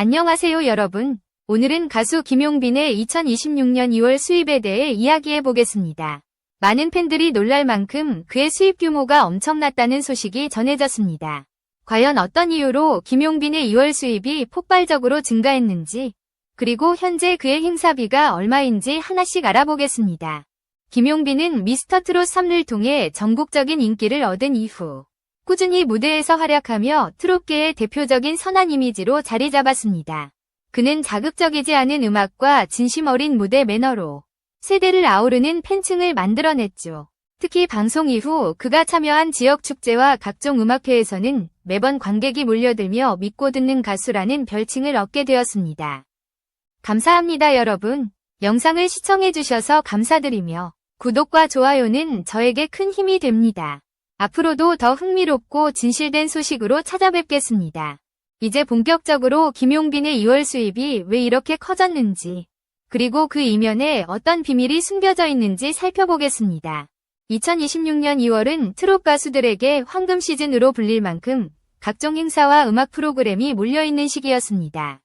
안녕하세요 여러분. 오늘은 가수 김용빈의 2026년 2월 수입에 대해 이야기해 보겠습니다. 많은 팬들이 놀랄 만큼 그의 수입 규모가 엄청났다는 소식이 전해졌습니다. 과연 어떤 이유로 김용빈의 2월 수입이 폭발적으로 증가했는지, 그리고 현재 그의 행사비가 얼마인지 하나씩 알아보겠습니다. 김용빈은 미스터트롯 3를 통해 전국적인 인기를 얻은 이후 꾸준히 무대에서 활약하며 트롯계의 대표적인 선한 이미지로 자리 잡았습니다. 그는 자극적이지 않은 음악과 진심 어린 무대 매너로 세대를 아우르는 팬층을 만들어냈죠. 특히 방송 이후 그가 참여한 지역 축제와 각종 음악회에서는 매번 관객이 몰려들며 믿고 듣는 가수라는 별칭을 얻게 되었습니다. 감사합니다 여러분. 영상을 시청해주셔서 감사드리며 구독과 좋아요는 저에게 큰 힘이 됩니다. 앞으로도 더 흥미롭고 진실된 소식으로 찾아뵙겠습니다. 이제 본격적으로 김용빈의 2월 수입이 왜 이렇게 커졌는지, 그리고 그 이면에 어떤 비밀이 숨겨져 있는지 살펴보겠습니다. 2026년 2월은 트롯 가수들에게 황금 시즌으로 불릴 만큼 각종 행사와 음악 프로그램이 몰려있는 시기였습니다.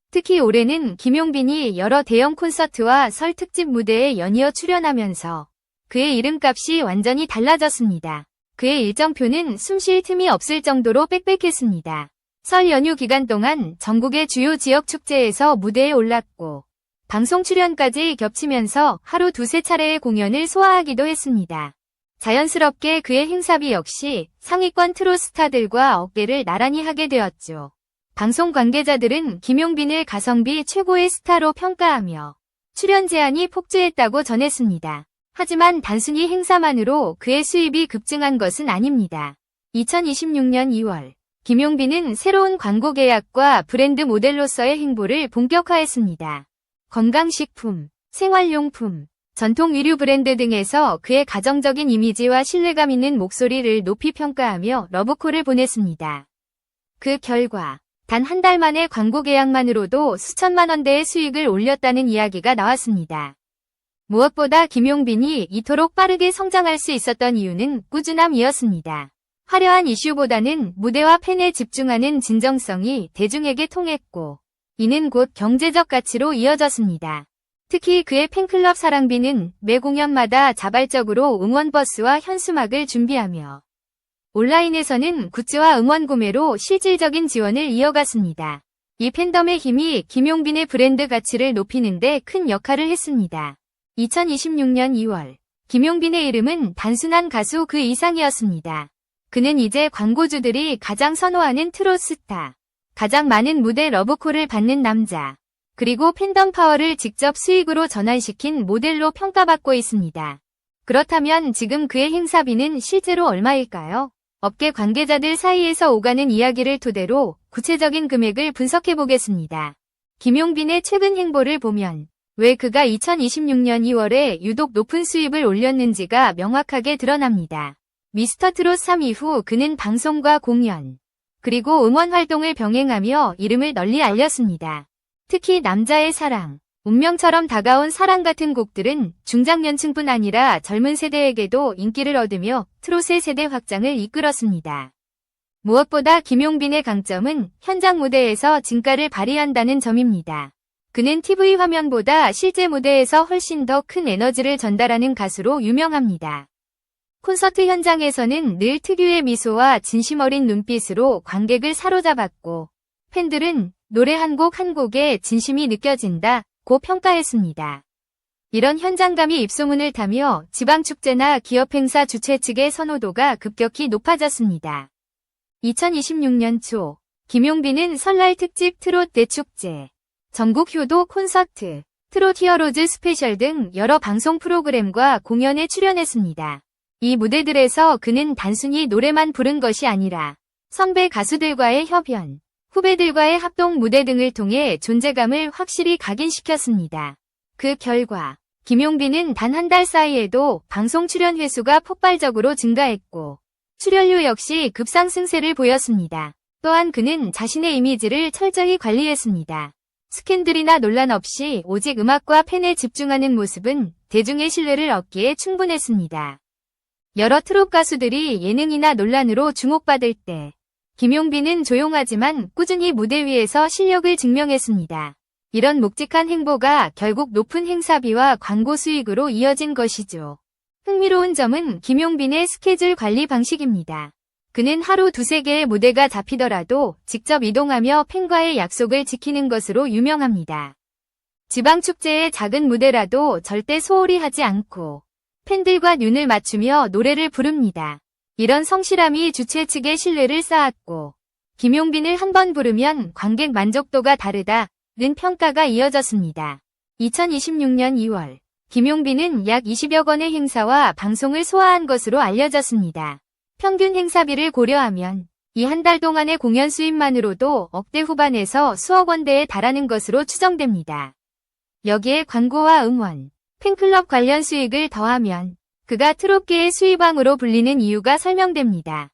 특히 올해는 김용빈이 여러 대형 콘서트와 설 특집 무대에 연이어 출연하면서 그의 이름값이 완전히 달라졌습니다. 그의 일정표는 숨쉴 틈이 없을 정도로 빽빽했습니다. 설 연휴 기간 동안 전국의 주요 지역 축제에서 무대에 올랐고 방송 출연까지 겹치면서 하루 두세 차례의 공연을 소화하기도 했습니다. 자연스럽게 그의 행사비 역시 상위권 트롯 스타들과 어깨를 나란히 하게 되었죠. 방송 관계자들은 김용빈을 가성비 최고의 스타로 평가하며 출연 제한이 폭주했다고 전했습니다. 하지만 단순히 행사만으로 그의 수입이 급증한 것은 아닙니다. 2026년 2월, 김용빈은 새로운 광고 계약과 브랜드 모델로서의 행보를 본격화했습니다. 건강식품, 생활용품, 전통 의류 브랜드 등에서 그의 가정적인 이미지와 신뢰감 있는 목소리를 높이 평가하며 러브콜을 보냈습니다. 그 결과 단 한 달 만에 광고 계약만으로도 수천만 원대의 수익을 올렸다는 이야기가 나왔습니다. 무엇보다 김용빈이 이토록 빠르게 성장할 수 있었던 이유는 꾸준함이었습니다. 화려한 이슈보다는 무대와 팬에 집중하는 진정성이 대중에게 통했고, 이는 곧 경제적 가치로 이어졌습니다. 특히 그의 팬클럽 사랑비는 매 공연마다 자발적으로 응원버스와 현수막을 준비하며 온라인에서는 굿즈와 응원 구매로 실질적인 지원을 이어갔습니다. 이 팬덤의 힘이 김용빈의 브랜드 가치를 높이는 데 큰 역할을 했습니다. 2026년 2월, 김용빈의 이름은 단순한 가수 그 이상이었습니다. 그는 이제 광고주들이 가장 선호하는 트롯 스타, 가장 많은 무대 러브콜을 받는 남자, 그리고 팬덤 파워를 직접 수익으로 전환시킨 모델로 평가받고 있습니다. 그렇다면 지금 그의 행사비는 실제로 얼마일까요? 업계 관계자들 사이에서 오가는 이야기를 토대로 구체적인 금액을 분석해보겠습니다. 김용빈의 최근 행보를 보면 왜 그가 2026년 2월에 유독 높은 수입을 올렸는지가 명확하게 드러납니다. 미스터트롯 3 이후 그는 방송과 공연, 그리고 응원 활동을 병행하며 이름을 널리 알렸습니다. 특히 남자의 사랑, 운명처럼 다가온 사랑 같은 곡들은 중장년층뿐 아니라 젊은 세대에게도 인기를 얻으며 트롯의 세대 확장을 이끌었습니다. 무엇보다 김용빈의 강점은 현장 무대에서 진가를 발휘한다는 점입니다. 그는 TV 화면보다 실제 무대에서 훨씬 더 큰 에너지를 전달하는 가수로 유명합니다. 콘서트 현장에서는 늘 특유의 미소와 진심 어린 눈빛으로 관객을 사로잡았고, 팬들은 노래 한 곡 한 곡에 진심이 느껴진다고 평가했습니다. 이런 현장감이 입소문을 타며 지방축제나 기업행사 주최 측의 선호도가 급격히 높아졌습니다. 2026년 초, 김용빈은 설날 특집 트롯 대축제, 전국 효도 콘서트, 트롯 히어로즈 스페셜 등 여러 방송 프로그램과 공연에 출연했습니다. 이 무대들에서 그는 단순히 노래만 부른 것이 아니라 선배 가수들과의 협연, 후배들과의 합동 무대 등을 통해 존재감을 확실히 각인시켰습니다. 그 결과 김용빈은 단 한 달 사이에도 방송 출연 횟수가 폭발적으로 증가했고 출연료 역시 급상승세를 보였습니다. 또한 그는 자신의 이미지를 철저히 관리했습니다. 스캔들이나 논란 없이 오직 음악과 팬에 집중하는 모습은 대중의 신뢰를 얻기에 충분했습니다. 여러 트롯 가수들이 예능이나 논란으로 주목받을 때 김용빈은 조용하지만 꾸준히 무대 위에서 실력을 증명했습니다. 이런 묵직한 행보가 결국 높은 행사비와 광고 수익으로 이어진 것이죠. 흥미로운 점은 김용빈의 스케줄 관리 방식입니다. 그는 하루 2~3개의 무대가 잡히더라도 직접 이동하며 팬과의 약속을 지키는 것으로 유명합니다. 지방축제의 작은 무대라도 절대 소홀히 하지 않고 팬들과 눈을 맞추며 노래를 부릅니다. 이런 성실함이 주최 측의 신뢰를 쌓았고 김용빈을 한 번 부르면 관객 만족도가 다르다는 평가가 이어졌습니다. 2026년 2월 김용빈은 약 20여 건의 행사와 방송을 소화한 것으로 알려졌습니다. 평균 행사비를 고려하면 이 한 달 동안의 공연 수입만으로도 억대 후반에서 수억 원대에 달하는 것으로 추정됩니다. 여기에 광고와 응원, 팬클럽 관련 수익을 더하면 그가 트롯계의 수입왕으로 불리는 이유가 설명됩니다.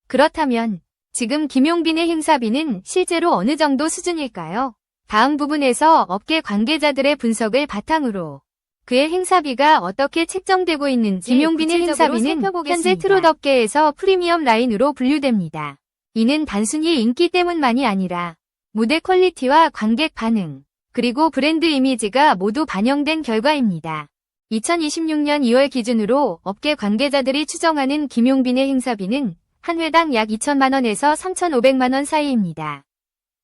그렇다면 지금 김용빈의 행사비는 실제로 어느 정도 수준일까요? 다음 부분에서 업계 관계자들의 분석을 바탕으로 그의 행사비가 어떻게 책정되고 있는지 김용빈의 행사비는 현재 트롯 업계에서 프리미엄 라인으로 분류됩니다. 이는 단순히 인기 때문만이 아니라 무대 퀄리티와 관객 반응, 그리고 브랜드 이미지가 모두 반영된 결과입니다. 2026년 2월 기준으로 업계 관계자들이 추정하는 김용빈의 행사비는 한 회당 약 2천만 원에서 3,500만 원 사이입니다.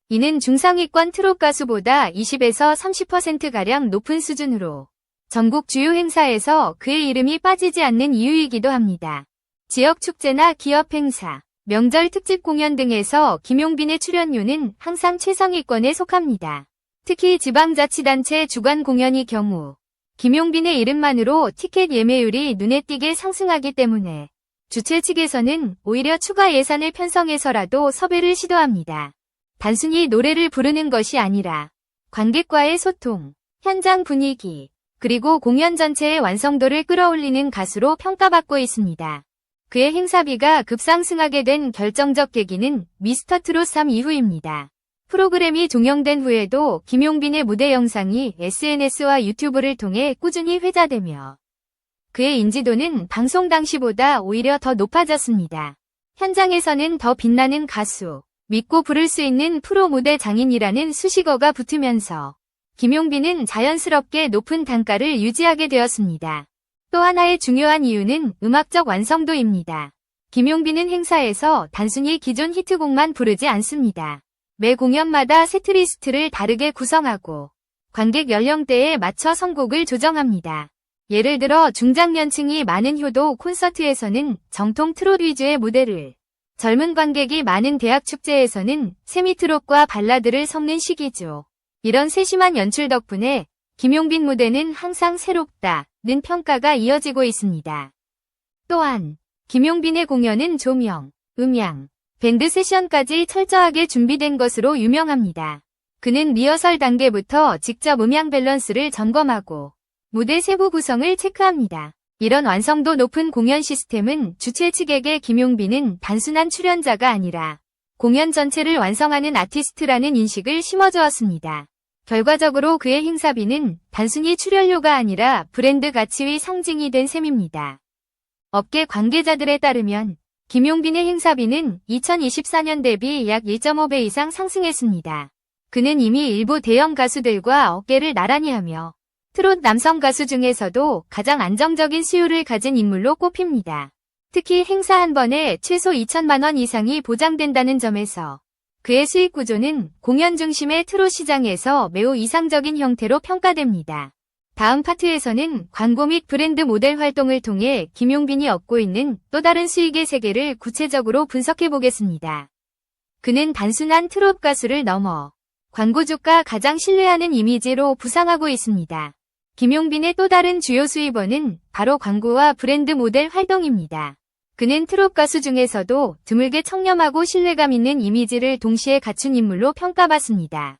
이는 중상위권 트롯 가수보다 20에서 30%가량 높은 수준으로 전국 주요 행사에서 그의 이름이 빠지지 않는 이유이기도 합니다. 지역 축제나 기업 행사, 명절 특집 공연 등에서 김용빈의 출연료는 항상 최상위권에 속합니다. 특히 지방자치단체 주관 공연의 경우 김용빈의 이름만으로 티켓 예매율이 눈에 띄게 상승하기 때문에 주최 측에서는 오히려 추가 예산을 편성해서라도 섭외를 시도합니다. 단순히 노래를 부르는 것이 아니라 관객과의 소통, 현장 분위기, 그리고 공연 전체의 완성도를 끌어올리는 가수로 평가받고 있습니다. 그의 행사비가 급상승하게 된 결정적 계기는 미스터 트롯 3 이후입니다. 프로그램이 종영된 후에도 김용빈의 무대 영상이 SNS와 유튜브를 통해 꾸준히 회자되며 그의 인지도는 방송 당시보다 오히려 더 높아졌습니다. 현장에서는 더 빛나는 가수, 믿고 부를 수 있는 프로 무대 장인이라는 수식어가 붙으면서 김용빈은 자연스럽게 높은 단가를 유지하게 되었습니다. 또 하나의 중요한 이유는 음악적 완성도입니다. 김용빈은 행사에서 단순히 기존 히트곡만 부르지 않습니다. 매 공연마다 세트리스트를 다르게 구성하고 관객 연령대에 맞춰 선곡을 조정합니다. 예를 들어 중장년층이 많은 효도 콘서트에서는 정통 트롯 위주의 무대를, 젊은 관객이 많은 대학 축제에서는 세미트롯과 발라드를 섞는 시기죠. 이런 세심한 연출 덕분에 김용빈 무대는 항상 새롭다는 평가가 이어지고 있습니다. 또한 김용빈의 공연은 조명, 음향, 밴드 세션까지 철저하게 준비된 것으로 유명합니다. 그는 리허설 단계부터 직접 음향 밸런스를 점검하고 무대 세부 구성을 체크합니다. 이런 완성도 높은 공연 시스템은 주최 측에게 김용빈은 단순한 출연자가 아니라 공연 전체를 완성하는 아티스트라는 인식을 심어주었습니다. 결과적으로 그의 행사비는 단순히 출연료가 아니라 브랜드 가치의 상징이 된 셈입니다. 업계 관계자들에 따르면 김용빈의 행사비는 2024년 대비 약 1.5배 이상 상승했습니다. 그는 이미 일부 대형 가수들과 어깨를 나란히 하며 트롯 남성 가수 중에서도 가장 안정적인 수요를 가진 인물로 꼽힙니다. 특히 행사 한 번에 최소 2천만 원 이상이 보장된다는 점에서 그의 수익 구조는 공연 중심의 트롯 시장에서 매우 이상적인 형태로 평가됩니다. 다음 파트에서는 광고 및 브랜드 모델 활동을 통해 김용빈이 얻고 있는 또 다른 수익의 세계를 구체적으로 분석해 보겠습니다. 그는 단순한 트롯 가수를 넘어 광고주가 가장 신뢰하는 이미지로 부상하고 있습니다. 김용빈의 또 다른 주요 수입원은 바로 광고와 브랜드 모델 활동입니다. 그는 트롯 가수 중에서도 드물게 청렴하고 신뢰감 있는 이미지를 동시에 갖춘 인물로 평가받습니다.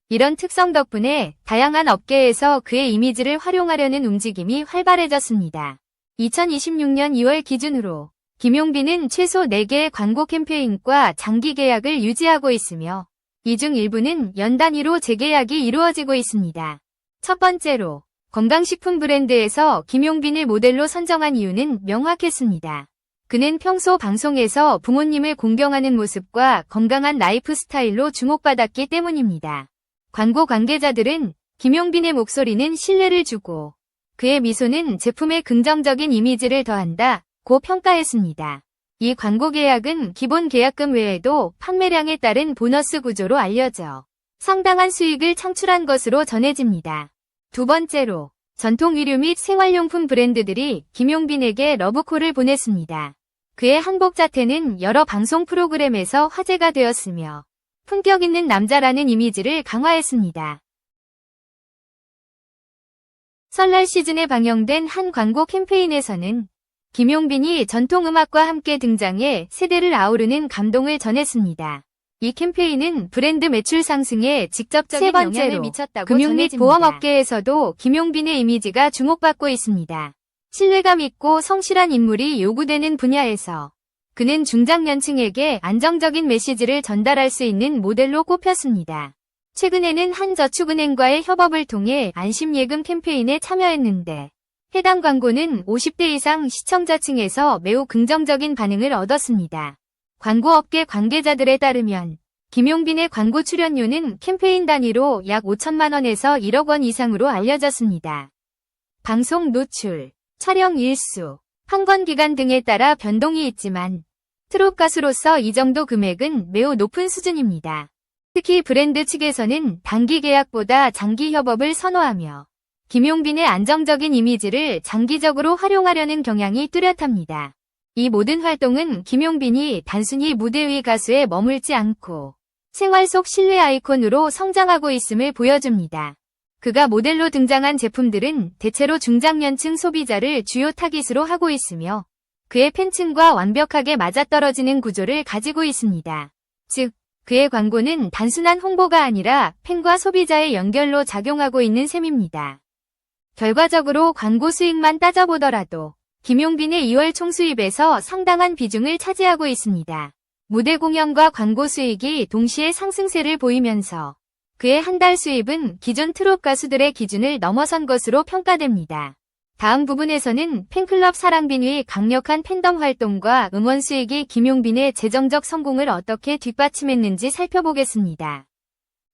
이런 특성 덕분에 다양한 업계에서 그의 이미지를 활용하려는 움직임이 활발해졌습니다. 2026년 2월 기준으로 김용빈은 최소 4개의 광고 캠페인과 장기 계약을 유지하고 있으며 이 중 일부는 연 단위로 재계약이 이루어지고 있습니다. 첫 번째로 건강식품 브랜드에서 김용빈을 모델로 선정한 이유는 명확했습니다. 그는 평소 방송에서 부모님을 공경하는 모습과 건강한 라이프 스타일로 주목받았기 때문입니다. 광고 관계자들은 김용빈의 목소리는 신뢰를 주고 그의 미소는 제품에 긍정적인 이미지를 더한다고 평가했습니다. 이 광고 계약은 기본 계약금 외에도 판매량에 따른 보너스 구조로 알려져 상당한 수익을 창출한 것으로 전해집니다. 두 번째로 전통 의류 및 생활용품 브랜드들이 김용빈에게 러브콜을 보냈습니다. 그의 한복 자태는 여러 방송 프로그램에서 화제가 되었으며 품격 있는 남자라는 이미지를 강화했습니다. 설날 시즌에 방영된 한 광고 캠페인에서는 김용빈이 전통음악과 함께 등장해 세대를 아우르는 감동을 전했습니다. 이 캠페인은 브랜드 매출 상승에 직접적인 영향을 미쳤다고 금융 및 보험업계에서도 김용빈의 이미지가 주목받고 있습니다. 신뢰감 있고 성실한 인물이 요구되는 분야에서 그는 중장년층에게 안정적인 메시지를 전달할 수 있는 모델로 꼽혔습니다. 최근에는 한 저축은행과의 협업을 통해 안심예금 캠페인에 참여했는데 해당 광고는 50대 이상 시청자층에서 매우 긍정적인 반응을 얻었습니다. 광고업계 관계자들에 따르면 김용빈의 광고 출연료는 캠페인 단위로 약 5천만 원에서 1억 원 이상으로 알려졌습니다. 방송 노출, 촬영 일수, 판권 기간 등에 따라 변동이 있지만 트롯 가수로서 이 정도 금액은 매우 높은 수준입니다. 특히 브랜드 측에서는 단기 계약보다 장기 협업을 선호하며 김용빈의 안정적인 이미지를 장기적으로 활용하려는 경향이 뚜렷합니다. 이 모든 활동은 김용빈이 단순히 무대 위 가수에 머물지 않고 생활 속 신뢰 아이콘으로 성장하고 있음을 보여줍니다. 그가 모델로 등장한 제품들은 대체로 중장년층 소비자를 주요 타깃으로 하고 있으며 그의 팬층과 완벽하게 맞아떨어지는 구조를 가지고 있습니다. 즉, 그의 광고는 단순한 홍보가 아니라 팬과 소비자의 연결로 작용하고 있는 셈입니다. 결과적으로 광고 수익만 따져보더라도 김용빈의 2월 총수입에서 상당한 비중을 차지하고 있습니다. 무대 공연과 광고 수익이 동시에 상승세를 보이면서 그의 한 달 수입은 기존 트롯 가수들의 기준을 넘어선 것으로 평가됩니다. 다음 부분에서는 팬클럽 사랑빈의 강력한 팬덤 활동과 응원 수익이 김용빈의 재정적 성공을 어떻게 뒷받침했는지 살펴보겠습니다.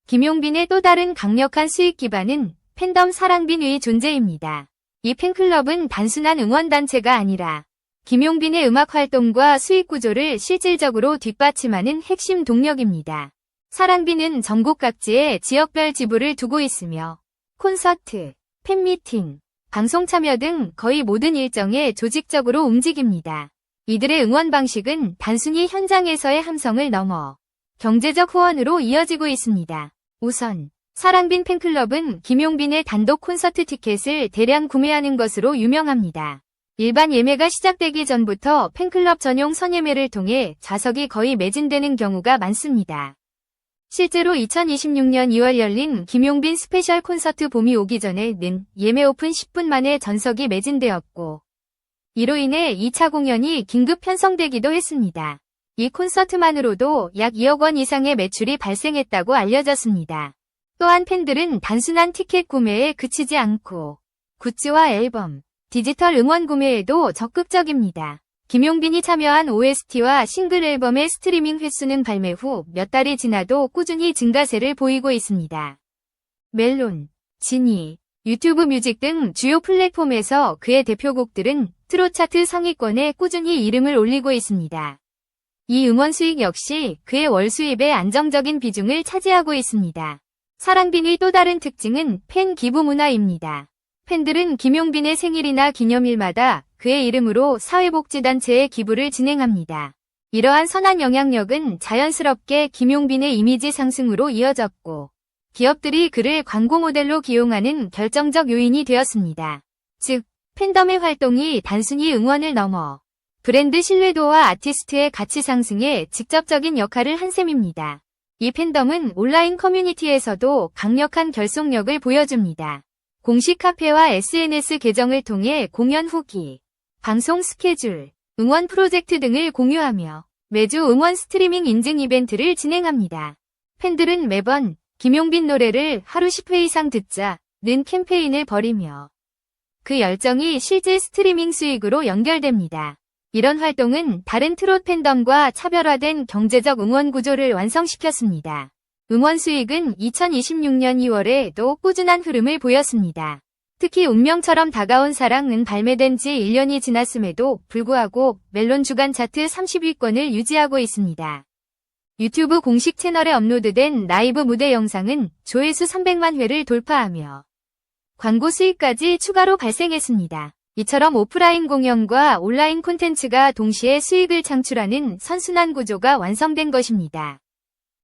김용빈의 또 다른 강력한 수익 기반은 팬덤 사랑빈의 존재입니다. 이 팬클럽은 단순한 응원단체가 아니라 김용빈의 음악 활동과 수익 구조를 실질적으로 뒷받침하는 핵심 동력입니다. 사랑빈은 전국 각지에 지역별 지부를 두고 있으며 콘서트, 팬미팅, 방송 참여 등 거의 모든 일정에 조직적으로 움직입니다. 이들의 응원 방식은 단순히 현장에서의 함성을 넘어 경제적 후원으로 이어지고 있습니다. 우선 사랑빈 팬클럽은 김용빈의 단독 콘서트 티켓을 대량 구매하는 것으로 유명합니다. 일반 예매가 시작되기 전부터 팬클럽 전용 선예매를 통해 좌석이 거의 매진되는 경우가 많습니다. 실제로 2026년 2월 열린 김용빈 스페셜 콘서트 봄이 오기 전에는 예매 오픈 10분 만에 전석이 매진되었고 이로 인해 2차 공연이 긴급 편성되기도 했습니다. 이 콘서트만으로도 약 2억 원 이상의 매출이 발생했다고 알려졌습니다. 또한 팬들은 단순한 티켓 구매에 그치지 않고 굿즈와 앨범, 디지털 응원 구매에도 적극적입니다. 김용빈이 참여한 OST와 싱글 앨범의 스트리밍 횟수는 발매 후 몇 달이 지나도 꾸준히 증가세를 보이고 있습니다. 멜론, 지니, 유튜브 뮤직 등 주요 플랫폼에서 그의 대표곡들은 트롯 차트 상위권에 꾸준히 이름을 올리고 있습니다. 이 음원 수익 역시 그의 월 수입의 안정적인 비중을 차지하고 있습니다. 사랑빈의 또 다른 특징은 팬 기부 문화입니다. 팬들은 김용빈의 생일이나 기념일마다 그의 이름으로 사회복지단체에 기부를 진행합니다. 이러한 선한 영향력은 자연스럽게 김용빈의 이미지 상승으로 이어졌고 기업들이 그를 광고 모델로 기용하는 결정적 요인이 되었습니다. 즉, 팬덤의 활동이 단순히 응원을 넘어 브랜드 신뢰도와 아티스트의 가치 상승에 직접적인 역할을 한 셈입니다. 이 팬덤은 온라인 커뮤니티에서도 강력한 결속력을 보여줍니다. 공식 카페와 SNS 계정을 통해 공연 후기, 방송 스케줄, 응원 프로젝트 등을 공유하며 매주 응원 스트리밍 인증 이벤트를 진행합니다. 팬들은 매번 김용빈 노래를 하루 10회 이상 듣자는 캠페인을 벌이며 그 열정이 실제 스트리밍 수익으로 연결됩니다. 이런 활동은 다른 트롯 팬덤과 차별화된 경제적 응원 구조를 완성시켰습니다. 음원 수익은 2026년 2월에도 꾸준한 흐름을 보였습니다. 특히 운명처럼 다가온 사랑은 발매된 지 1년이 지났음에도 불구하고 멜론 주간 차트 30위권을 유지하고 있습니다. 유튜브 공식 채널에 업로드된 라이브 무대 영상은 조회수 300만 회를 돌파하며 광고 수익까지 추가로 발생했습니다. 이처럼 오프라인 공연과 온라인 콘텐츠가 동시에 수익을 창출하는 선순환 구조가 완성된 것입니다.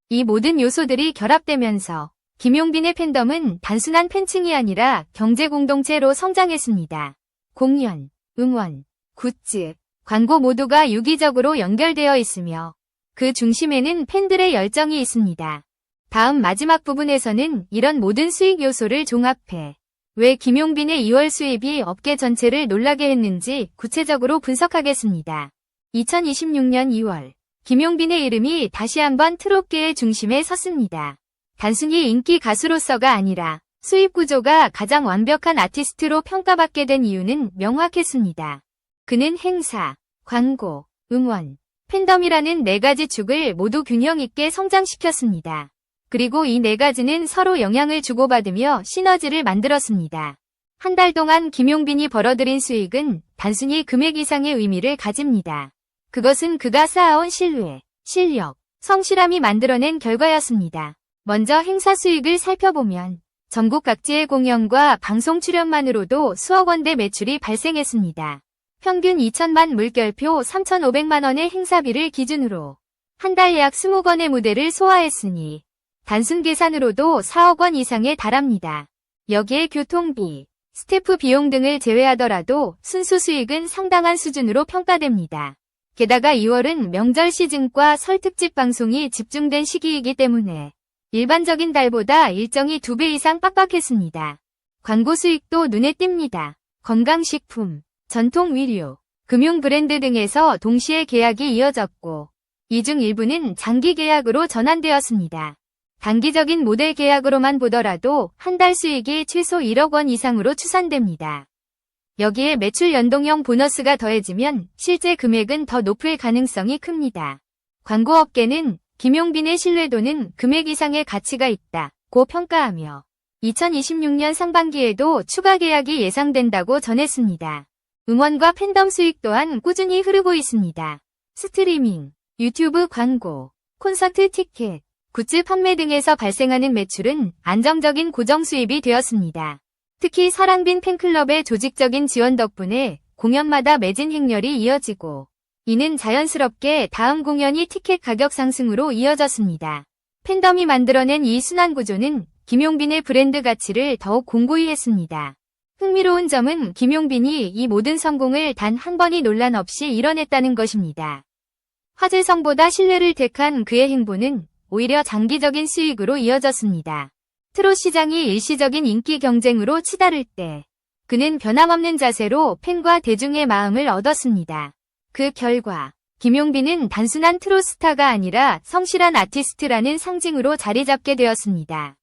이 모든 요소들이 결합되면서 김용빈의 팬덤은 단순한 팬층이 아니라 경제 공동체로 성장했습니다. 공연, 응원, 굿즈, 광고 모두가 유기적으로 연결되어 있으며 그 중심에는 팬들의 열정이 있습니다. 다음 마지막 부분에서는 이런 모든 수익 요소를 종합해 왜 김용빈의 2월 수입이 업계 전체를 놀라게 했는지 구체적으로 분석하겠습니다. 2026년 2월, 김용빈의 이름이 다시 한번 트롯계의 중심에 섰습니다. 단순히 인기 가수로서가 아니라 수입 구조가 가장 완벽한 아티스트로 평가받게 된 이유는 명확했습니다. 그는 행사, 광고, 응원, 팬덤이라는 4가지 축을 모두 균형 있게 성장시켰습니다. 그리고 이 4가지는 서로 영향을 주고받으며 시너지를 만들었습니다. 한 달 동안 김용빈이 벌어들인 수익은 단순히 금액 이상의 의미를 가집니다. 그것은 그가 쌓아온 신뢰, 실력, 성실함이 만들어낸 결과였습니다. 먼저 행사 수익을 살펴보면 전국 각지의 공연과 방송 출연만으로도 수억 원대 매출이 발생했습니다. 평균 2천만 물결표 3,500만 원의 행사비를 기준으로 한 달 약 20건의 무대를 소화했으니 단순 계산으로도 4억 원 이상에 달합니다. 여기에 교통비, 스태프 비용 등을 제외하더라도 순수 수익은 상당한 수준으로 평가됩니다. 게다가 2월은 명절 시즌과 설 특집 방송이 집중된 시기이기 때문에 일반적인 달보다 일정이 2배 이상 빡빡했습니다. 광고 수익도 눈에 띕니다. 건강식품, 전통 의류, 금융 브랜드 등에서 동시에 계약이 이어졌고 이 중 일부는 장기 계약으로 전환되었습니다. 단기적인 모델 계약으로만 보더라도 한 달 수익이 최소 1억 원 이상으로 추산됩니다. 여기에 매출 연동형 보너스가 더해지면 실제 금액은 더 높을 가능성이 큽니다. 광고업계는 김용빈의 신뢰도는 금액 이상의 가치가 있다고 평가하며 2026년 상반기에도 추가 계약이 예상된다고 전했습니다. 음원과 팬덤 수익 또한 꾸준히 흐르고 있습니다. 스트리밍, 유튜브 광고, 콘서트 티켓, 굿즈 판매 등에서 발생하는 매출은 안정적인 고정 수입이 되었습니다. 특히 사랑빈 팬클럽의 조직적인 지원 덕분에 공연마다 매진 행렬이 이어지고 이는 자연스럽게 다음 공연이 티켓 가격 상승으로 이어졌습니다. 팬덤이 만들어낸 이 순환 구조는 김용빈의 브랜드 가치를 더욱 공고히 했습니다. 흥미로운 점은 김용빈이 이 모든 성공을 단 한 번이 논란 없이 이뤄냈다는 것입니다. 화제성보다 신뢰를 택한 그의 행보는 오히려 장기적인 수익으로 이어졌습니다. 트롯 시장이 일시적인 인기 경쟁으로 치달을 때 그는 변함없는 자세로 팬과 대중의 마음을 얻었습니다. 그 결과 김용빈은 단순한 트롯 스타가 아니라 성실한 아티스트라는 상징으로 자리 잡게 되었습니다.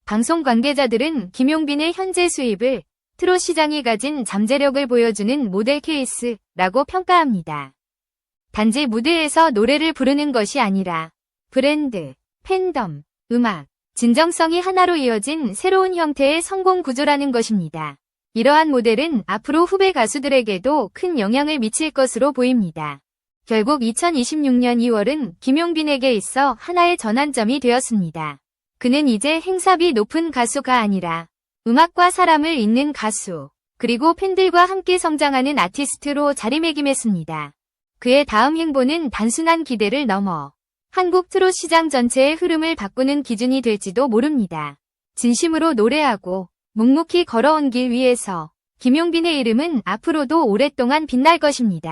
방송 관계자들은 김용빈의 현재 수입을 트롯 시장이 가진 잠재력을 보여주는 모델 케이스라고 평가합니다. 단지 무대에서 노래를 부르는 것이 아니라 브랜드, 팬덤, 음악, 진정성이 하나로 이어진 새로운 형태의 성공 구조라는 것입니다. 이러한 모델은 앞으로 후배 가수들에게도 큰 영향을 미칠 것으로 보입니다. 결국 2026년 2월은 김용빈에게 있어 하나의 전환점이 되었습니다. 그는 이제 행사비 높은 가수가 아니라 음악과 사람을 잇는 가수, 그리고 팬들과 함께 성장하는 아티스트로 자리매김했습니다. 그의 다음 행보는 단순한 기대를 넘어 한국 트롯 시장 전체의 흐름을 바꾸는 기준이 될지도 모릅니다. 진심으로 노래하고 묵묵히 걸어온 길 위에서 김용빈의 이름은 앞으로도 오랫동안 빛날 것입니다.